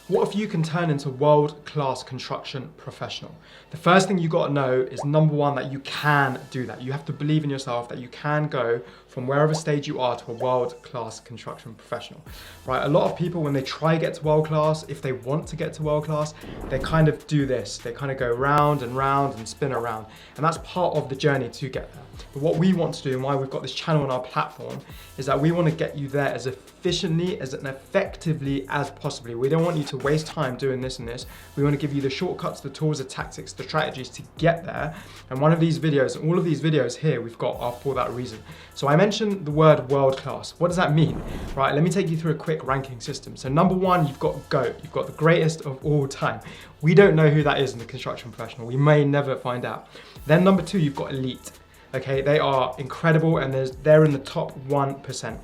What if you can turn into world-class construction professional? The first thing you got to know is, number one, that you can do that. You have to believe in yourself that you can go from wherever stage you are to a world-class construction professional, right? A lot of people, when they try to get to world-class, if they want to get to world-class, they kind of do this. They kind of go round and round and spin around. And that's part of the journey to get there. But what we want to do, and why we've got this channel on our platform, is that we want to get you there as efficiently, as effectively as possibly. We don't want you to waste time doing this and this. We want to give you the shortcuts, the tools, the tactics, the strategies to get there. And one of these videos, all of these videos here we've got are for that reason. So I mentioned the word world class. What does that mean? Right, let me take you through a quick ranking system. So number one, you've got GOAT. You've got the greatest of all time. We don't know who that is in the construction professional. We may never find out. Then number two, you've got elite. Okay, they are incredible and they're in the top 1%.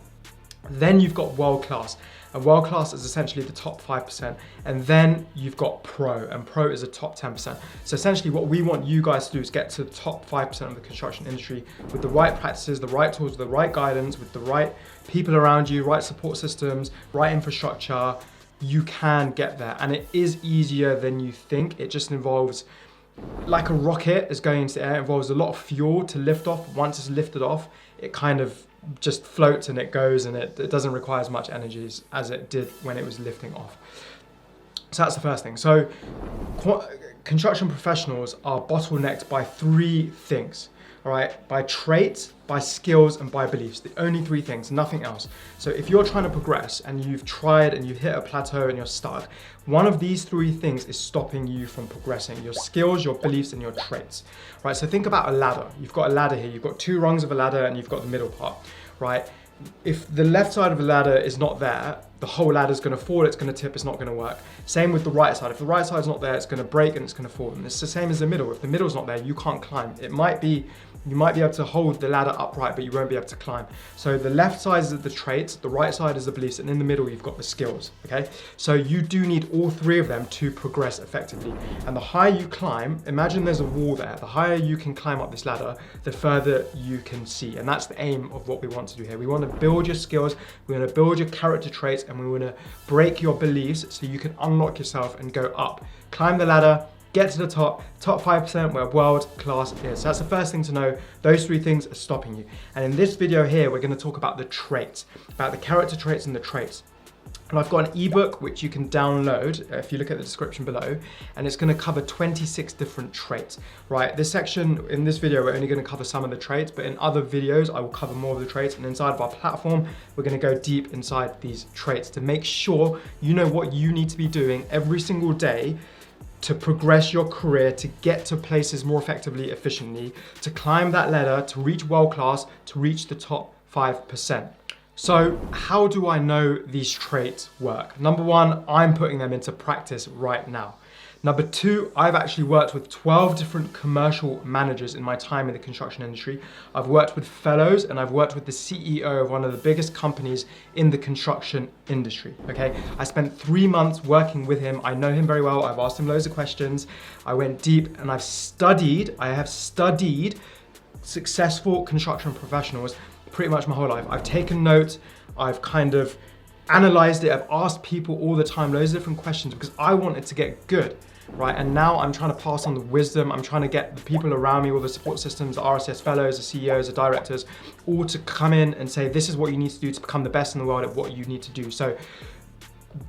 Then you've got world class. And world class is essentially the top 5%. And then you've got pro, and pro is the top 10%. So essentially what we want you guys to do is get to the top 5% of the construction industry with the right practices, the right tools, the right guidance, with the right people around you, right support systems, right infrastructure. You can get there, and it is easier than you think. It just involves, like a rocket is going into the air, it involves a lot of fuel to lift off. Once it's lifted off, it kind of just floats and it goes, and it doesn't require as much energy as it did when it was lifting off. So that's the first thing. So construction professionals are bottlenecked by three things. All right, by traits, by skills, and by beliefs. The only three things, nothing else. So if you're trying to progress and you've tried and you've hit a plateau and you're stuck, one of these three things is stopping you from progressing: your skills, your beliefs, and your traits. Right, so think about a ladder. You've got a ladder here, you've got two rungs of a ladder and you've got the middle part, right? If the left side of the ladder is not there, the whole ladder is going to fall, it's going to tip, it's not going to work. Same with the right side. If the right side is not there, it's going to break and it's going to fall. And it's the same as the middle. If the middle is not there, you can't climb. You might be able to hold the ladder upright, but you won't be able to climb. So the left side is the traits, the right side is the beliefs, and in the middle, you've got the skills, okay? So you do need all three of them to progress effectively. And the higher you climb, imagine there's a wall there. The higher you can climb up this ladder, the further you can see. And that's the aim of what we want to do here. We want to build your skills, we want to build your character traits, and we want to break your beliefs so you can unlock yourself and go up. Climb the ladder, get to the top 5% where world class is. So that's the first thing to know. Those three things are stopping you. And in this video here, we're going to talk about the traits, about the character traits and the traits. And I've got an ebook which you can download if you look at the description below, and it's going to cover 26 different traits, right? This section, in this video, we're only going to cover some of the traits, but in other videos, I will cover more of the traits. And inside of our platform, we're going to go deep inside these traits to make sure you know what you need to be doing every single day to progress your career, to get to places more effectively, efficiently, to climb that ladder, to reach world class, to reach the top 5%. So how do I know these traits work? Number one, I'm putting them into practice right now. Number two, I've actually worked with 12 different commercial managers in my time in the construction industry. I've worked with fellows and I've worked with the CEO of one of the biggest companies in the construction industry, okay? I spent 3 months working with him. I know him very well. I've asked him loads of questions. I went deep and I have studied successful construction professionals pretty much my whole life. I've taken notes. I've kind of analyzed it. I've asked people all the time loads of different questions because I wanted to get good. Right, and now I'm trying to pass on the wisdom. I'm trying to get the people around me, all the support systems, the RSS fellows, the CEOs, the directors, all to come in and say, this is what you need to do to become the best in the world at what you need to do. So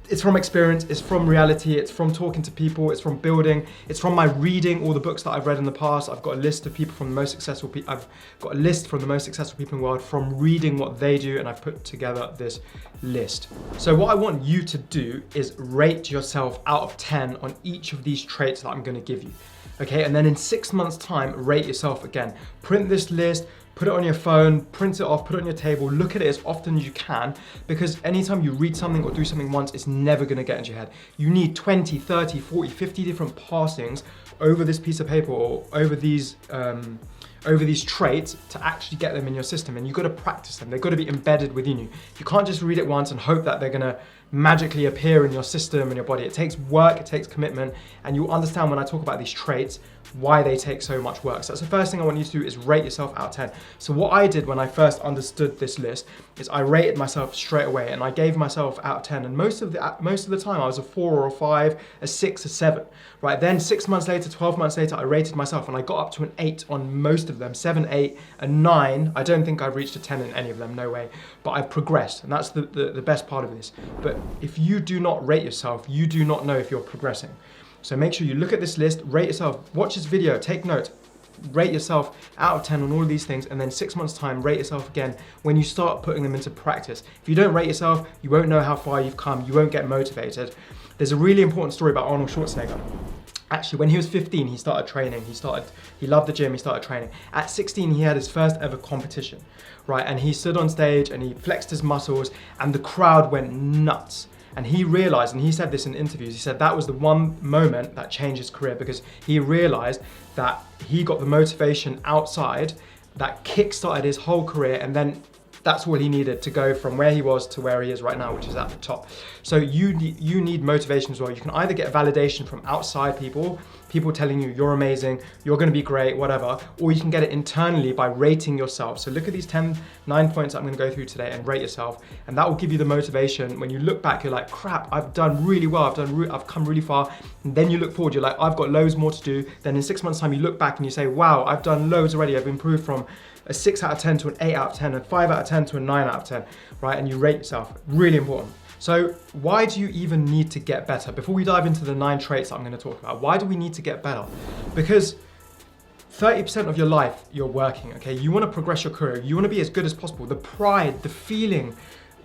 it's from experience, it's from reality, it's from talking to people, it's from building, it's from my reading all the books that I've read in the past. I've got a list of people from the most successful people. I've got a list from the most successful people in the world from reading what they do, and I've put together this list. So what I want you to do is rate yourself out of 10 on each of these traits that I'm going to give you. Okay, and then in 6 months' time, rate yourself again. Print this list, put it on your phone, print it off, put it on your table, look at it as often as you can, because anytime you read something or do something once, it's never gonna get into your head. You need 20, 30, 40, 50 different passings over this piece of paper or over these traits to actually get them in your system, and you've got to practice them. They've got to be embedded within you. You can't just read it once and hope that they're gonna magically appear in your system and your body. It takes work, it takes commitment, and you'll understand when I talk about these traits why they take so much work. So that's the first thing I want you to do, is rate yourself out of 10. So what I did when I first understood this list is I rated myself straight away, and I gave myself out of 10. And most of the time I was a 4 or a 5, a 6, a 7. Right, then 6 months later, 12 months later, I rated myself and I got up to an 8 on most of them, 7, 8, a 9. I don't think I've reached a 10 in any of them, no way. But I've progressed, and that's the best part of this. But if you do not rate yourself, you do not know if you're progressing. So make sure you look at this list, rate yourself, watch this video, take notes, rate yourself out of 10 on all of these things, and then 6 months time, rate yourself again when you start putting them into practice. If you don't rate yourself, you won't know how far you've come, you won't get motivated. There's a really important story about Arnold Schwarzenegger. Actually, when he was 15, he started training. He loved the gym, he started training. At 16, he had his first ever competition, right? And he stood on stage and he flexed his muscles and the crowd went nuts. And he realized, and he said this in interviews, he said that was the one moment that changed his career, because he realized that he got the motivation outside that kick-started his whole career, and then that's all he needed to go from where he was to where he is right now, which is at the top. So you need motivation as well. You can either get validation from outside people telling you you're amazing, you're gonna be great, whatever, or you can get it internally by rating yourself. So look at these 9 points I'm gonna go through today and rate yourself, and that will give you the motivation. When you look back, you're like, crap, I've done really well, I've come really far. And then you look forward, you're like, I've got loads more to do. Then in 6 months time, you look back and you say, wow, I've done loads already. I've improved from a 6 out of 10 to an 8 out of 10, a 5 out of 10 to a 9 out of 10, right? And you rate yourself, really important. So why do you even need to get better? Before we dive into the 9 traits that I'm gonna talk about, why do we need to get better? Because 30% of your life, you're working, okay? You wanna progress your career, you wanna be as good as possible. The pride, the feeling,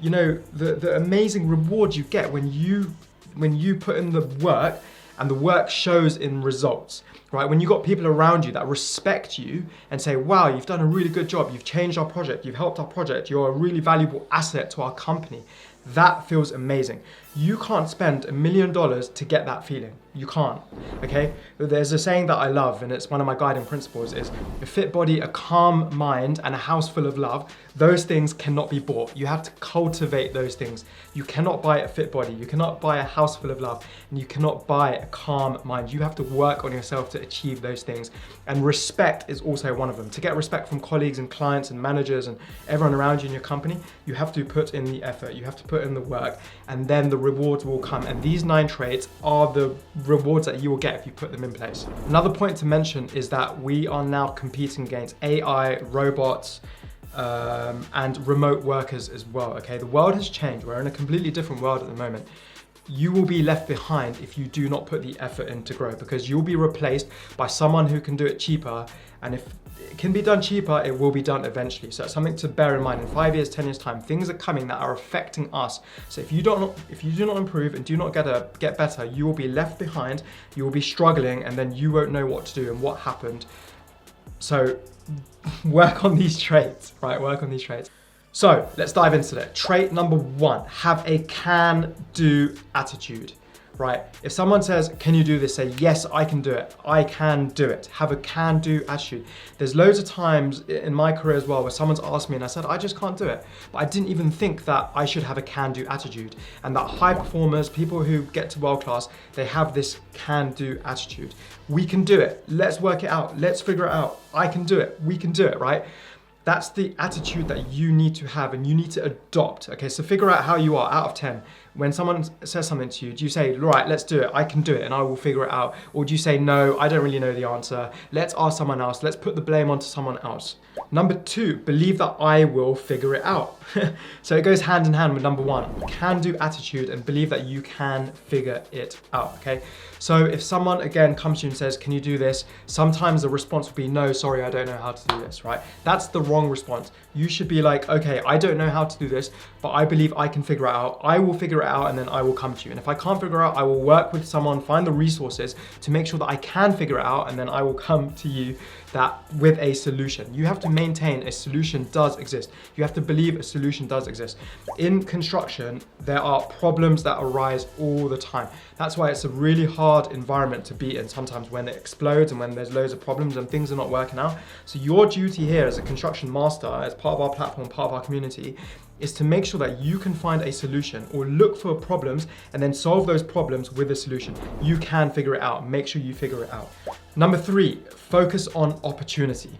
you know, the amazing reward you get when you put in the work, and the work shows in results, right? When you've got people around you that respect you and say, wow, you've done a really good job, you've changed our project, you've helped our project, you're a really valuable asset to our company. That feels amazing. You can't spend $1 million to get that feeling. You can't, okay? There's a saying that I love, and it's one of my guiding principles, is a fit body, a calm mind, and a house full of love. Those things cannot be bought. You have to cultivate those things. You cannot buy a fit body, you cannot buy a house full of love, and you cannot buy a calm mind. You have to work on yourself to achieve those things. And respect is also one of them. To get respect from colleagues and clients and managers and everyone around you in your company, you have to put in the effort, you have to put in the work, and then the rewards will come. And these 9 traits are the rewards that you will get if you put them in place. Another point to mention is that we are now competing against AI, robots, and remote workers as well, okay? The world has changed. We're in a completely different world at the moment. You will be left behind if you do not put the effort in to grow, because you'll be replaced by someone who can do it cheaper, and if it can be done cheaper, it will be done eventually. So it's something to bear in mind. In 5 years, 10 years time, things are coming that are affecting us. So if you do not improve and do not get better, you will be left behind, you will be struggling, and then you won't know what to do and what happened. So work on these traits, right? Work on these traits. So let's dive into it. Trait number 1, have a can-do attitude, right? If someone says, can you do this? Say, yes, I can do it. I can do it. Have a can-do attitude. There's loads of times in my career as well where someone's asked me and I said, I just can't do it. But I didn't even think that I should have a can-do attitude. And that high performers, people who get to world class, they have this can-do attitude. We can do it. Let's work it out. Let's figure it out. I can do it. We can do it, right? That's the attitude that you need to have and you need to adopt. Okay, so figure out how you are out of 10. When someone says something to you, do you say, right, let's do it, I can do it and I will figure it out? Or do you say, no, I don't really know the answer, let's ask someone else, let's put the blame onto someone else? Number 2, believe that I will figure it out. So it goes hand in hand with number 1, can-do attitude, and believe that you can figure it out, okay? So if someone, again, comes to you and says, can you do this? Sometimes the response will be, no, sorry, I don't know how to do this, right? That's the wrong response. You should be like, okay, I don't know how to do this, but I believe I can figure it out. I will figure it out and then I will come to you. And if I can't figure it out, I will work with someone, find the resources to make sure that I can figure it out, and then I will come to you with a solution. You have to maintain a solution does exist. You have to believe a solution does exist. In construction, there are problems that arise all the time. That's why it's a really hard environment to be in sometimes, when it explodes and when there's loads of problems and things are not working out. So your duty here as a construction master, as part of our platform, part of our community, is to make sure that you can find a solution or look for problems and then solve those problems with a solution. You can figure it out. Make sure you figure it out. Number 3, focus on opportunity.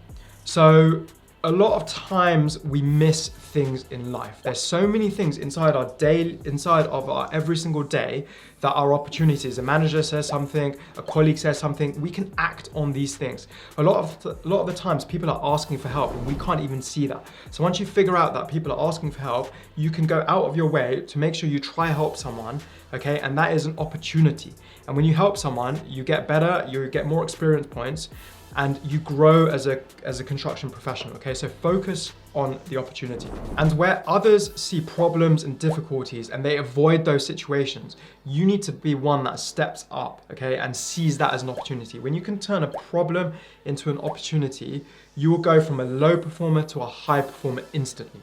So a lot of times we miss things in life. There's so many things inside of our every single day that are opportunities. A manager says something, a colleague says something, we can act on these things. A lot of the times people are asking for help and we can't even see that. So once you figure out that people are asking for help, you can go out of your way to make sure you try help someone, okay? And that is an opportunity. And when you help someone, you get better, you get more experience points, and you grow as a construction professional, okay? So focus on the opportunity. And where others see problems and difficulties and they avoid those situations, you need to be one that steps up, okay, and sees that as an opportunity. When you can turn a problem into an opportunity, you will go from a low performer to a high performer instantly.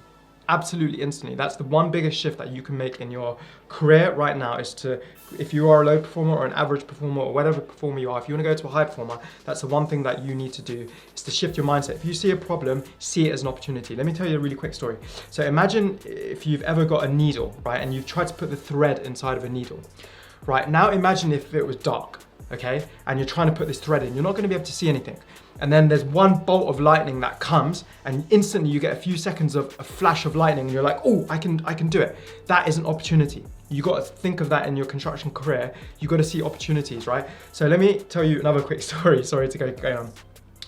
Absolutely instantly. That's the one biggest shift that you can make in your career right now, is to, if you are a low performer or an average performer or whatever performer you are, if you want to go to a high performer, that's the one thing that you need to do, is to shift your mindset. If you see a problem, see it as an opportunity. Let me tell you a really quick story. So imagine if you've ever got a needle, right, and you've tried to put the thread inside of a needle. Right, now imagine if it was dark, okay, and you're trying to put this thread in, you're not going to be able to see anything. And then there's one bolt of lightning that comes and instantly you get a few seconds of a flash of lightning and you're like, oh, I can do it. That is an opportunity. You got to think of that in your construction career. You got to see opportunities, right? So let me tell you another quick story. Sorry to go on.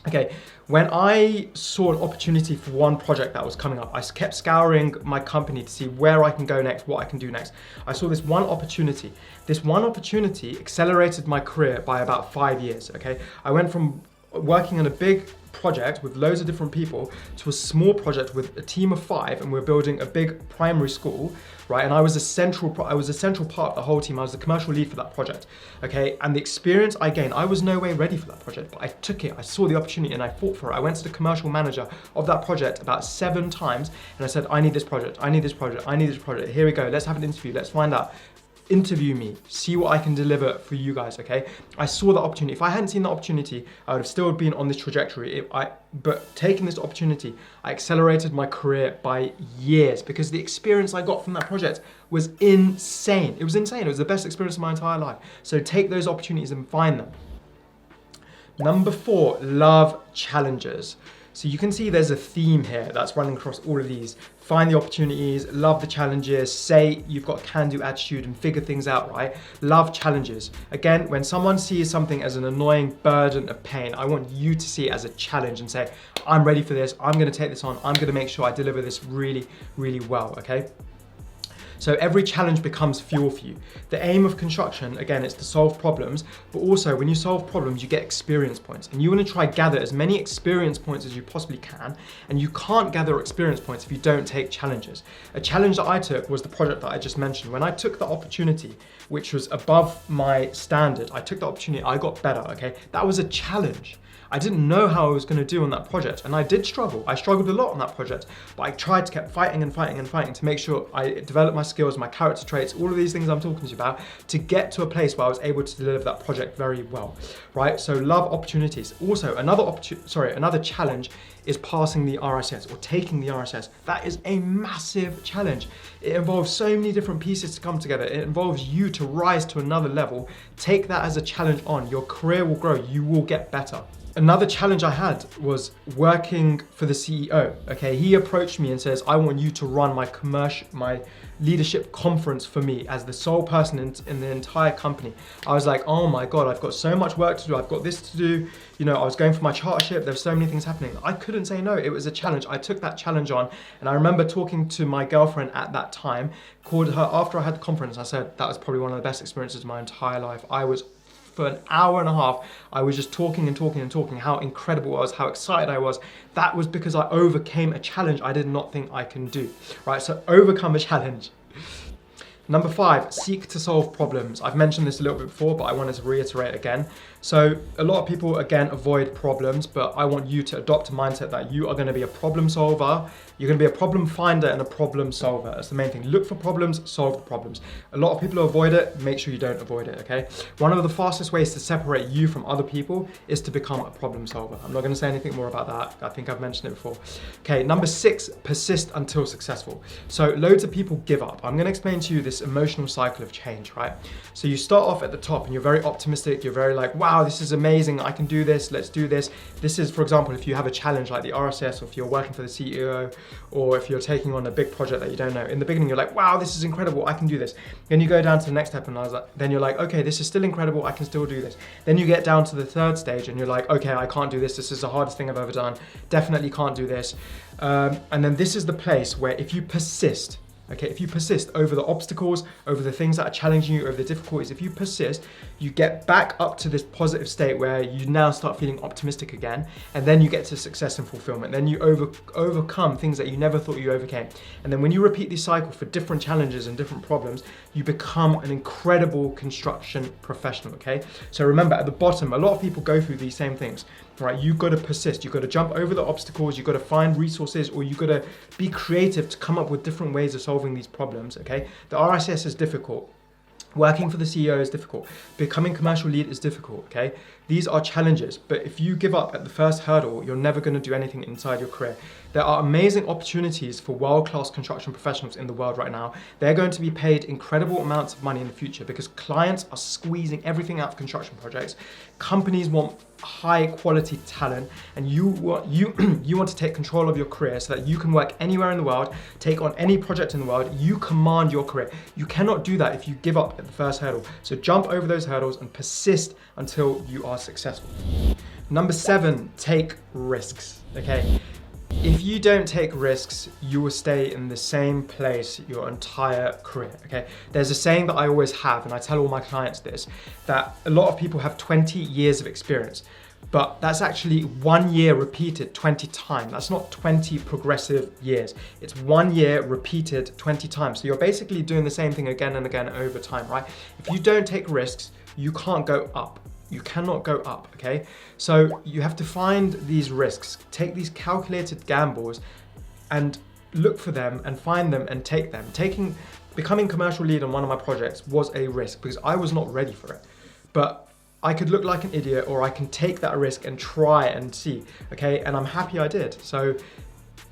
Okay, when I saw an opportunity for one project that was coming up, I kept scouring my company to see where I can go next, what I can do next. I saw this one opportunity. This one opportunity accelerated my career by about 5 years, okay? I went from working on a big project with loads of different people to a small project with a team of 5, and we're building a big primary school, right? And I was a central part of the whole team. I was the commercial lead for that project, okay? And the experience I gained, I was no way ready for that project, but I took it. I saw the opportunity and I fought for it. I went to the commercial manager of that project about 7 times and I said, I need this project, I need this project, I need this project. Here we go, let's have an interview, let's find out. Interview me, see what I can deliver for you guys, okay? I saw the opportunity. If I hadn't seen the opportunity, I would have still been on this trajectory. But taking this opportunity, I accelerated my career by years because the experience I got from that project was insane. It was insane. It was the best experience of my entire life. So take those opportunities and find them. Number 4, love challenges. So you can see there's a theme here that's running across all of these. Find the opportunities, love the challenges, say you've got a can-do attitude and figure things out, right? Love challenges. Again, when someone sees something as an annoying burden of pain, I want you to see it as a challenge and say, I'm ready for this, I'm gonna take this on, I'm gonna make sure I deliver this really, really well, okay? So every challenge becomes fuel for you. The aim of construction, again, is to solve problems, but also when you solve problems, you get experience points. And you want to try gather as many experience points as you possibly can, and you can't gather experience points if you don't take challenges. A challenge that I took was the project that I just mentioned. When I took the opportunity, which was above my standard, I took the opportunity, I got better, okay? That was a challenge. I didn't know how I was going to do on that project, and I did struggle. I struggled a lot on that project, but I tried to keep fighting and fighting and fighting to make sure I developed my skills, my character traits, all of these things I'm talking to you about, to get to a place where I was able to deliver that project very well, right? So love opportunities. Also, another challenge is passing the RSS or taking the RSS. That is a massive challenge. It involves so many different pieces to come together. It involves you to rise to another level. Take that as a challenge on. Your career will grow. You will get better. Another challenge I had was working for the CEO, okay? He approached me and says, I want you to run my leadership conference for me as the sole person in the entire company. I was like, oh my God, I've got so much work to do. I've got this to do. You know, I was going for my chartership. There's so many things happening. I couldn't say no. It was a challenge. I took that challenge on. And I remember talking to my girlfriend at that time, called her after I had the conference. I said, that was probably one of the best experiences of my entire life. For an hour and a half, I was just talking and talking and talking, how incredible it was, how excited I was. That was because I overcame a challenge I did not think I can do, right? So overcome a challenge. Number 5, seek to solve problems. I've mentioned this a little bit before, but I wanted to reiterate again. So a lot of people, again, avoid problems, but I want you to adopt a mindset that you are going to be a problem solver. You're going to be a problem finder and a problem solver. That's the main thing. Look for problems, solve the problems. A lot of people avoid it. Make sure you don't avoid it, okay? One of the fastest ways to separate you from other people is to become a problem solver. I'm not going to say anything more about that. I think I've mentioned it before. Okay, number 6, persist until successful. So loads of people give up. I'm going to explain to you this emotional cycle of change, right? So you start off at the top and you're very optimistic. You're very like, wow, this is amazing. I can do this. Let's do this. This is, for example, if you have a challenge like the RSS, or if you're working for the CEO, or if you're taking on a big project that you don't know. In the beginning, you're like, wow, this is incredible. I can do this. Then you go down to the next step and then you're like, okay, this is still incredible. I can still do this. Then you get down to the 3rd stage and you're like, okay, I can't do this. This is the hardest thing I've ever done. Definitely can't do this. And then this is the place where if you persist, okay, if you persist over the obstacles, over the things that are challenging you, over the difficulties, if you persist, you get back up to this positive state where you now start feeling optimistic again, and then you get to success and fulfillment. Then you overcome things that you never thought you overcame. And then when you repeat this cycle for different challenges and different problems, you become an incredible construction professional, okay? So remember, at the bottom, a lot of people go through these same things. Right, you've got to persist, you've got to jump over the obstacles, you've got to find resources, or you've got to be creative to come up with different ways of solving these problems, okay? The RSS is difficult. Working for the CEO is difficult. Becoming commercial lead is difficult, okay? These are challenges, but if you give up at the first hurdle, you're never going to do anything inside your career. There are amazing opportunities for world-class construction professionals in the world right now. They're going to be paid incredible amounts of money in the future because clients are squeezing everything out of construction projects. Companies want high quality talent, and you want to take control of your career so that you can work anywhere in the world, take on any project in the world. You command your career. You cannot do that if you give up at the first hurdle. So jump over those hurdles and persist until you are successful. Number 7, take risks, okay? If you don't take risks, you will stay in the same place your entire career, okay? There's a saying that I always have, and I tell all my clients this, that a lot of people have 20 years of experience, but that's actually 1 year repeated 20 times. That's not 20 progressive years. It's 1 year repeated 20 times. So you're basically doing the same thing again and again over time, right? If you don't take risks, you can't go up. You cannot go up, okay? So you have to find these risks, take these calculated gambles and look for them and find them and take them. Becoming commercial lead on one of my projects was a risk because I was not ready for it. But I could look like an idiot, or I can take that risk and try and see, okay? And I'm happy I did. So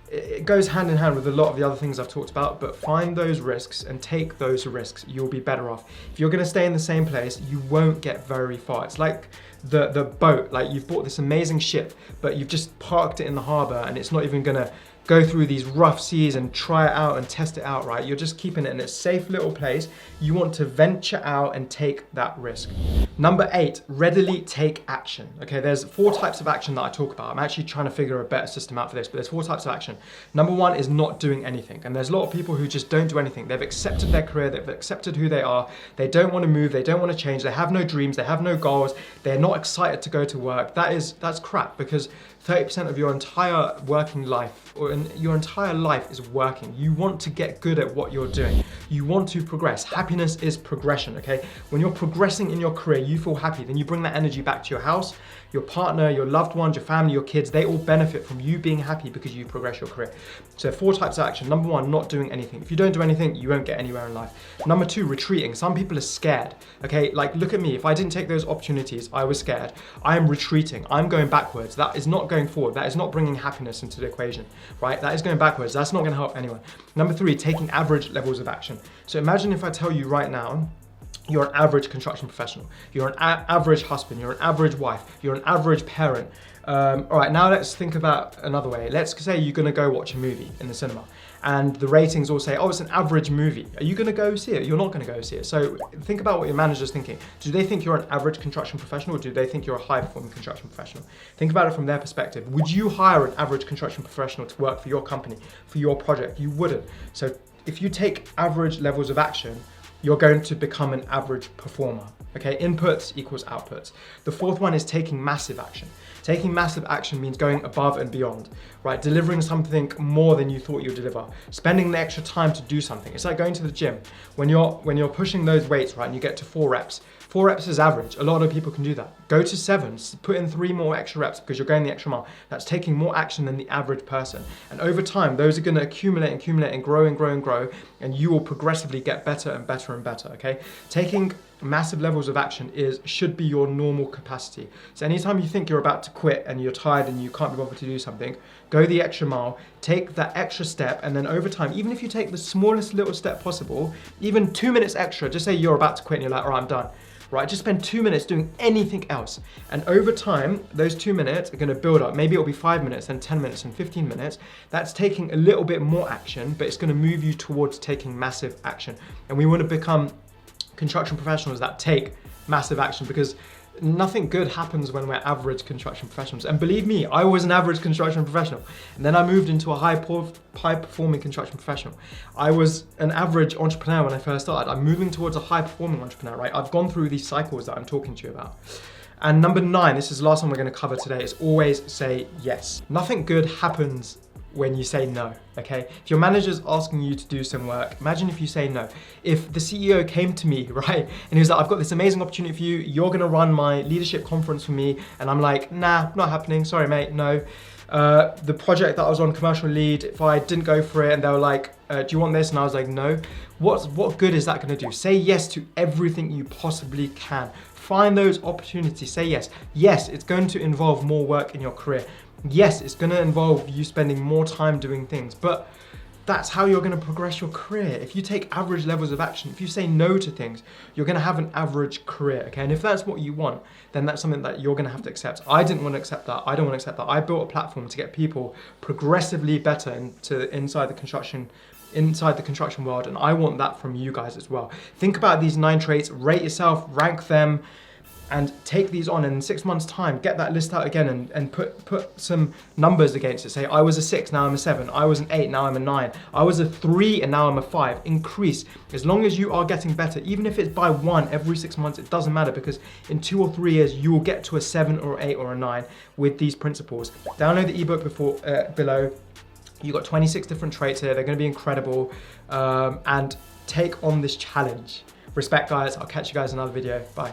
it goes hand in hand with a lot of the other things I've talked about, but find those risks and take those risks. You'll be better off. If you're gonna stay in the same place, you won't get very far. It's like the boat, like you've bought this amazing ship, but you've just parked it in the harbor and it's not even gonna go through these rough seas and try it out and test it out, right? You're just keeping it in a safe little place. You want to venture out and take that risk. Number 8, readily take action. Okay, there's 4 types of action that I talk about. I'm actually trying to figure a better system out for this, but there's 4 types of action. Number 1 is not doing anything. And there's a lot of people who just don't do anything. They've accepted their career, they've accepted who they are. They don't want to move, they don't want to change, they have no dreams, they have no goals, they're not excited to go to work. That's crap, because 30% of your entire working life, or your entire life, is working. You want to get good at what you're doing. You want to progress. Happiness is progression, okay? When you're progressing in your career, you feel happy. Then you bring that energy back to your house, your partner, your loved ones, your family, your kids. They all benefit from you being happy because you progress your career. So 4 types of action. Number 1, not doing anything. If you don't do anything, you won't get anywhere in life. Number 2, retreating. Some people are scared, okay? Like, look at me. If I didn't take those opportunities, I was scared. I am retreating. I'm going backwards. That is not going forward. That is not bringing happiness into the equation, right? That is going backwards. That's not going to help anyone. Number 3, taking average levels of action. So imagine if I tell you right now, you're an average construction professional. You're an average husband. You're an average wife. You're an average parent. All right, now let's think about another way. Let's say you're going to go watch a movie in the cinema, and the ratings all say, oh, it's an average movie. Are you going to go see it? You're not going to go see it. So think about what your manager's thinking. Do they think you're an average construction professional, or do they think you're a high-performing construction professional? Think about it from their perspective. Would you hire an average construction professional to work for your company, for your project? You wouldn't. So if you take average levels of action, you're going to become an average performer, Okay, inputs equals outputs. The fourth one is taking massive action. Taking massive action means going above and beyond, right? Delivering something more than you thought you'd deliver. Spending the extra time to do something. It's like going to the gym. When you're pushing those weights, right, and you get to 4 reps. 4 reps is average. A lot of people can do that. Go to 7, put in 3 more extra reps because you're going the extra mile. That's taking more action than the average person. And over time, those are going to accumulate and grow and grow and grow, and you will progressively get better and better and better, okay? Taking massive levels of action should be your normal capacity. So anytime you think you're about to quit and you're tired and you can't be bothered to do something, go the extra mile, take that extra step, and then over time, even if you take the smallest little step possible, even 2 minutes extra, just say you're about to quit and you're like, all right, I'm done. Right, just spend 2 minutes doing anything else. And over time, those 2 minutes are gonna build up. Maybe it'll be 5 minutes, then 10 minutes, and 15 minutes. That's taking a little bit more action, but it's gonna move you towards taking massive action. And we wanna become construction professionals that take massive action, because nothing good happens when we're average construction professionals. And believe me, I was an average construction professional. And then I moved into a high performing construction professional. I was an average entrepreneur when I first started. I'm moving towards a high performing entrepreneur, right? I've gone through these cycles that I'm talking to you about. And number 9, this is the last one we're gonna cover today, is always say yes. Nothing good happens when you say no, okay? If your manager's asking you to do some work, imagine if you say no. If the CEO came to me, right, and he was like, I've got this amazing opportunity for you, you're gonna run my leadership conference for me, and I'm like, nah, not happening, sorry mate, no. The project that I was on, commercial lead, if I didn't go for it and they were like, do you want this? And I was like, no. What good is that gonna do? Say yes to everything you possibly can. Find those opportunities, say yes. Yes, it's going to involve more work in your career. Yes, it's gonna involve you spending more time doing things, but that's how you're gonna progress your career. If you take average levels of action, if you say no to things, you're gonna have an average career, okay? And if that's what you want, then that's something that you're gonna have to accept. I didn't wanna accept that, I don't wanna accept that. I built a platform to get people progressively better inside the construction world, and I want that from you guys as well. Think about these 9 traits, rate yourself, rank them, and take these on, and in 6 months' time, get that list out again and put some numbers against it. Say, I was a 6, now I'm a 7. I was an 8, now I'm a 9. I was a 3, and now I'm a 5. Increase. As long as you are getting better, even if it's by 1 every 6 months, it doesn't matter, because in 2 or 3 years, you will get to a 7 or 8 or a 9 with these principles. Download the ebook below. You've got 26 different traits here. They're gonna be incredible. And take on this challenge. Respect, guys. I'll catch you guys in another video. Bye.